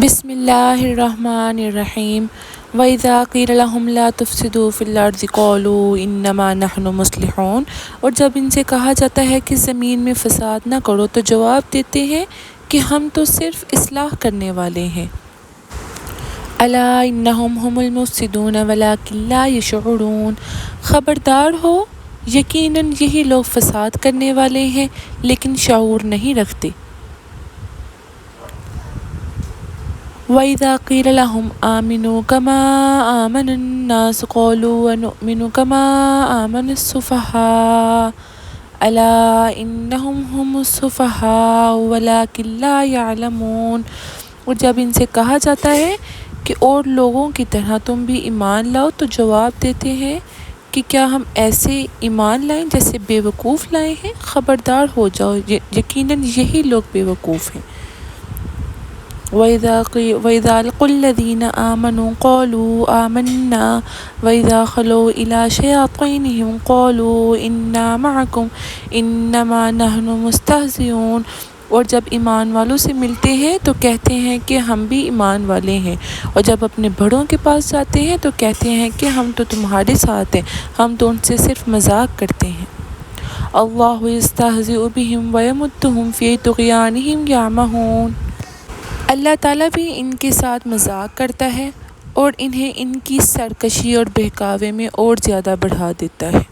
بسم اللہ الرحمن الرحیم وَإِذَا قِيلَ لَهُمْ لَا تُفْسِدُوا فِي الْأَرْضِ قَالُوا إِنَّمَا نَحْنُ مُصْلِحُونَ، اور جب ان سے کہا جاتا ہے کہ زمین میں فساد نہ کرو تو جواب دیتے ہیں کہ ہم تو صرف اصلاح کرنے والے ہیں۔ أَلَا إِنَّهُمْ هُمُ الْمُفْسِدُونَ وَلَٰكِن لَا يَشْعُرُونَ، خبردار ہو یقیناً یہی لوگ فساد کرنے والے ہیں لیکن شعور نہیں رکھتے۔ وَإِذَا قِيلَ لَهُمْ آمِنُوا كَمَا آمَنَ النَّاسُ قَالُوا وَنُؤْمِنُ كَمَا آمَنَ السُّفَهَاءُ أَلَا إِنَّهُمْ هُمُ السُّفَهَاءُ وَلَٰكِن لَا يَعْلَمُونَ، اور جب ان سے کہا جاتا ہے کہ اور لوگوں کی طرح تم بھی ایمان لاؤ تو جواب دیتے ہیں کہ کیا ہم ایسے ایمان لائیں جیسے بے وقوف لائے ہیں؟ خبردار ہو جاؤ یقیناً یہی لوگ بے وقوف ہیں۔ وَإِذَا لَقُوا الَّذِينَ آمَنُوا قَالُوا آمَنَّا وَإِذَا خَلَوْا إِلَىٰ شَيَاطِينِهِمْ قَالُوا إِنَّا مَعَكُمْ إِنَّمَا نَحْنُ مُسْتَهْزِئُونَ، اور جب ایمان والوں سے ملتے ہیں تو کہتے ہیں کہ ہم بھی ایمان والے ہیں، اور جب اپنے بڑوں کے پاس جاتے ہیں تو کہتے ہیں کہ ہم تو تمہارے ساتھ ہیں، ہم تو ان سے صرف مذاق کرتے ہیں۔ اللہ یستہزئ بہم ویمدہم فی طغیانہم یعمہون، اللہ تعالیٰ بھی ان کے ساتھ مذاق کرتا ہے اور انہیں ان کی سرکشی اور بہکاوے میں اور زیادہ بڑھا دیتا ہے۔